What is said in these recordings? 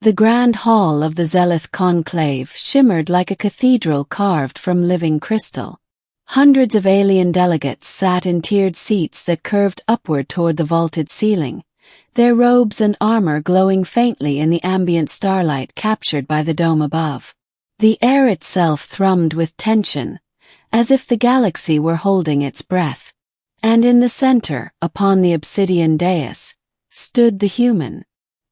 The grand hall of the Zealous conclave shimmered like a cathedral carved from living crystal. Hundreds of alien delegates sat in tiered seats that curved upward toward the vaulted ceiling, their robes and armor glowing faintly in the ambient starlight captured by the dome above. The air itself thrummed with tension, as if the galaxy were holding its breath. And in the center, upon the obsidian dais, stood the human.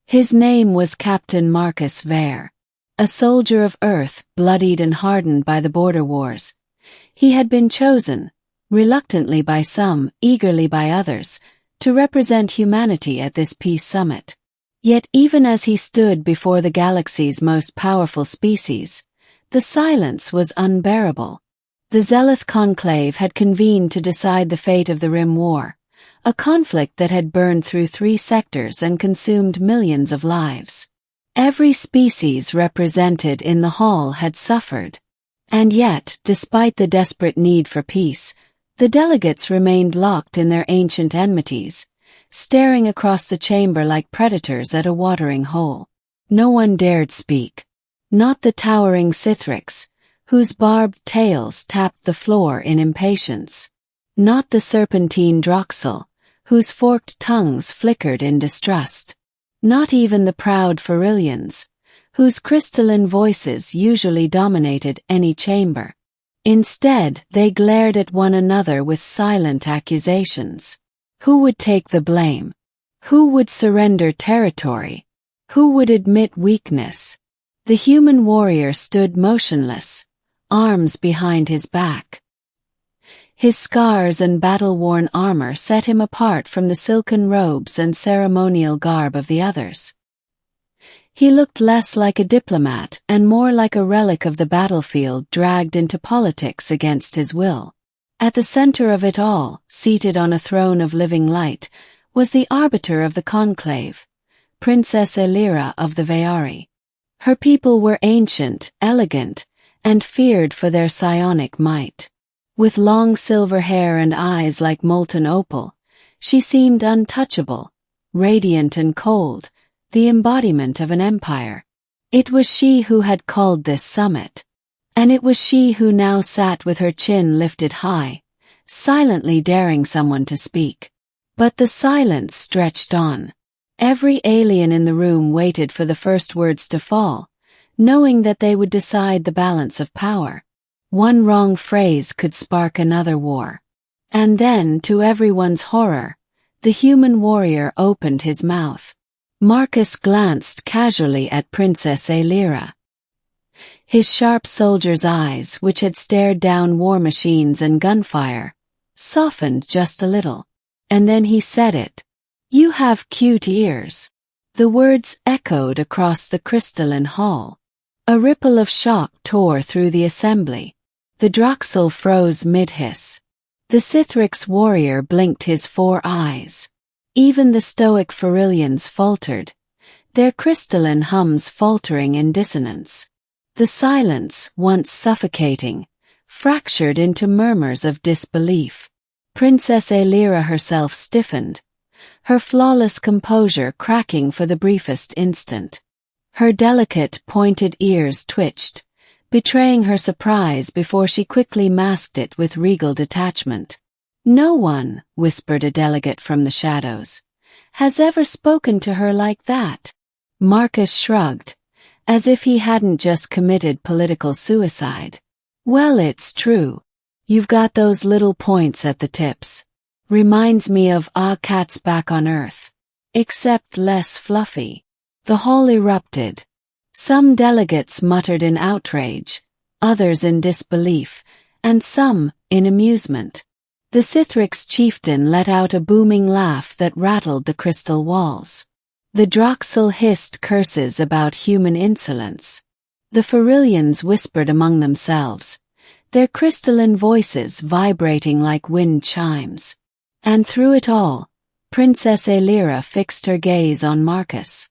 His name was Captain Marcus Vare. A soldier of Earth, bloodied and hardened by the border wars. He had been chosen, reluctantly by some, eagerly by others, to represent humanity at this peace summit. Yet even as he stood before the galaxy's most powerful species, the silence was unbearable. The Zealous conclave had convened to decide the fate of the Rim War, a conflict that had burned through 3 sectors and consumed millions of lives. Every species represented in the hall had suffered. And yet, despite the desperate need for peace, the delegates remained locked in their ancient enmities, staring across the chamber like predators at a watering hole. No one dared speak. Not the towering Sithrix, whose barbed tails tapped the floor in impatience. Not the serpentine Droxel, whose forked tongues flickered in distrust. Not even the proud Pharillians, whose crystalline voices usually dominated any chamber. Instead, they glared at one another with silent accusations. Who would take the blame? Who would surrender territory? Who would admit weakness? The human warrior stood motionless, arms behind his back. His scars and battle-worn armor set him apart from the silken robes and ceremonial garb of the others. He looked less like a diplomat and more like a relic of the battlefield dragged into politics against his will. At the center of it all, seated on a throne of living light, was the arbiter of the conclave, Princess Elira of the Veari. Her people were ancient, elegant, and feared for their psionic might. With long silver hair and eyes like molten opal, she seemed untouchable, radiant and cold, the embodiment of an empire. It was she who had called this summit. And it was she who now sat with her chin lifted high, silently daring someone to speak. But the silence stretched on. Every alien in the room waited for the first words to fall, knowing that they would decide the balance of power. One wrong phrase could spark another war. And then, to everyone's horror, the human warrior opened his mouth. Marcus glanced casually at Princess Elira. His sharp soldier's eyes, which had stared down war machines and gunfire, softened just a little. And then he said it. "You have cute ears." The words echoed across the crystalline hall. A ripple of shock tore through the assembly. The Droxel froze mid-hiss. The Sithrix warrior blinked his 4 eyes. Even the stoic Pharillians faltered, their crystalline hums faltering in dissonance. The silence, once suffocating, fractured into murmurs of disbelief. Princess Elira herself stiffened, her flawless composure cracking for the briefest instant. Her delicate, pointed ears twitched, betraying her surprise before she quickly masked it with regal detachment. "No one," whispered a delegate from the shadows, "has ever spoken to her like that." Marcus shrugged, as if he hadn't just committed political suicide. "Well, it's true. You've got those little points at the tips. Reminds me of Cat's Back on Earth. Except less fluffy." The hall erupted. Some delegates muttered in outrage, others in disbelief, and some in amusement. The Sithrix chieftain let out a booming laugh that rattled the crystal walls. The Droxel hissed curses about human insolence. The Pharillians whispered among themselves, their crystalline voices vibrating like wind chimes. And through it all, Princess Elira fixed her gaze on Marcus.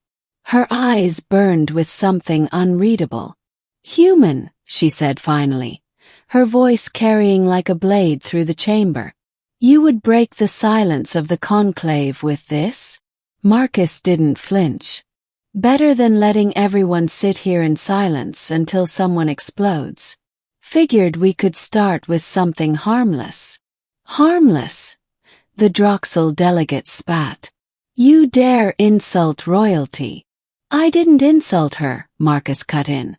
Her eyes burned with something unreadable. "Human," she said finally, her voice carrying like a blade through the chamber. "You would break the silence of the conclave with this?" Marcus didn't flinch. Better than letting everyone sit here in silence until someone explodes. Figured we could start with something harmless. Harmless? The Droxel delegate spat. You dare insult royalty. I didn't insult her, Marcus cut in.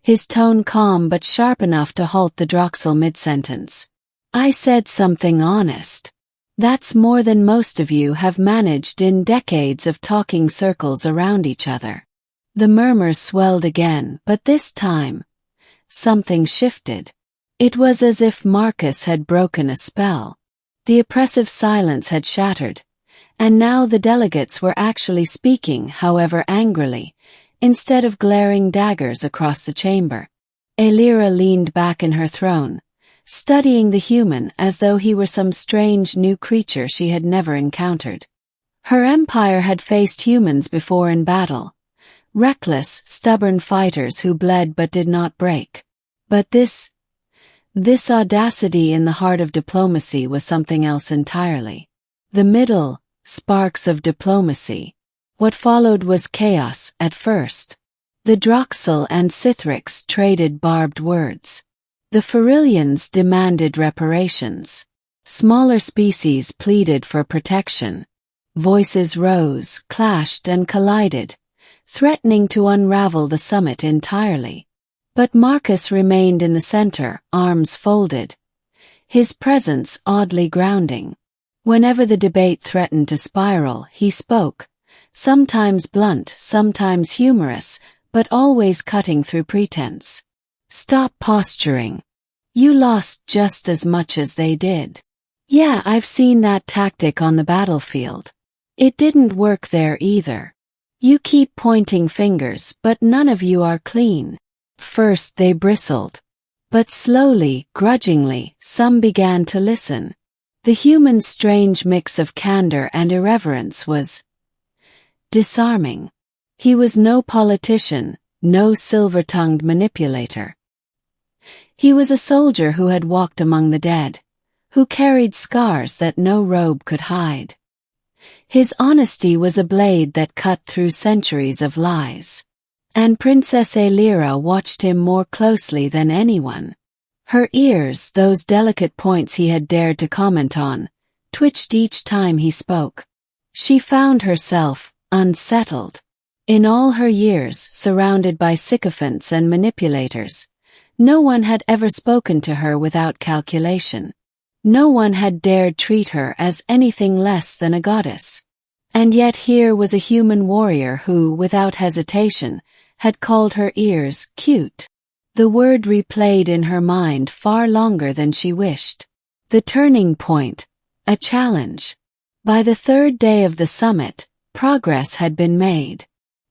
His tone calm but sharp enough to halt the Droxel mid-sentence. I said something honest. That's more than most of you have managed in decades of talking circles around each other. The murmurs swelled again, but this time, something shifted. It was as if Marcus had broken a spell. The oppressive silence had shattered, and now the delegates were actually speaking, however angrily, instead of glaring daggers across the chamber. Elira leaned back in her throne, studying the human as though he were some strange new creature she had never encountered. Her empire had faced humans before in battle, reckless, stubborn fighters who bled but did not break. But this audacity in the heart of diplomacy was something else entirely. The middle, sparks of diplomacy. What followed was chaos at first. The Droxel and Sithrix traded barbed words. The Ferillians demanded reparations. Smaller species pleaded for protection. Voices rose, clashed and collided, threatening to unravel the summit entirely. But Marcus remained in the center, arms folded, his presence oddly grounding. Whenever the debate threatened to spiral, he spoke, sometimes blunt, sometimes humorous, but always cutting through pretense. Stop posturing. You lost just as much as they did. Yeah, I've seen that tactic on the battlefield. It didn't work there either. You keep pointing fingers, but none of you are clean. First they bristled. But slowly, grudgingly, some began to listen. The human's strange mix of candor and irreverence was disarming. He was no politician, no silver-tongued manipulator. He was a soldier who had walked among the dead, who carried scars that no robe could hide. His honesty was a blade that cut through centuries of lies. And Princess Elira watched him more closely than anyone. Her ears, those delicate points he had dared to comment on, twitched each time he spoke. She found herself unsettled. In all her years, surrounded by sycophants and manipulators, no one had ever spoken to her without calculation. No one had dared treat her as anything less than a goddess. And yet here was a human warrior who, without hesitation, had called her ears cute. The word replayed in her mind far longer than she wished. The turning point, a challenge. By the third day of the summit, progress had been made.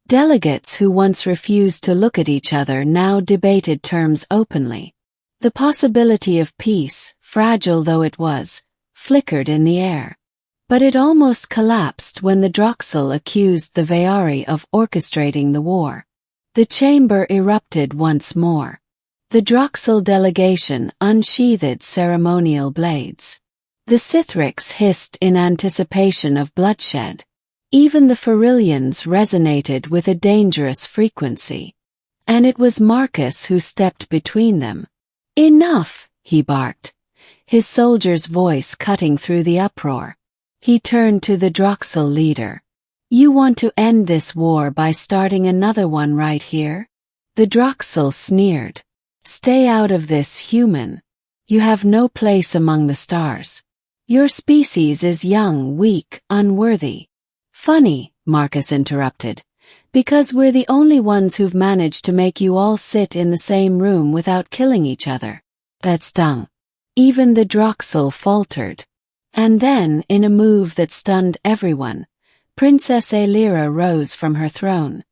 Delegates who once refused to look at each other now debated terms openly. The possibility of peace, fragile though it was, flickered in the air. But it almost collapsed when the Droxel accused the Veari of orchestrating the war. The chamber erupted once more. The Droxel delegation unsheathed ceremonial blades. The Sithrix hissed in anticipation of bloodshed. Even the Ferillians resonated with a dangerous frequency. And it was Marcus who stepped between them. Enough, he barked, his soldier's voice cutting through the uproar. He turned to the Droxel leader. You want to end this war by starting another one right here? The Droxel sneered. Stay out of this, human. You have no place among the stars. Your species is young, weak, unworthy. Funny, Marcus interrupted, because we're the only ones who've managed to make you all sit in the same room without killing each other. That stung. Even the Droxel faltered. And then, in a move that stunned everyone, Princess Elira rose from her throne.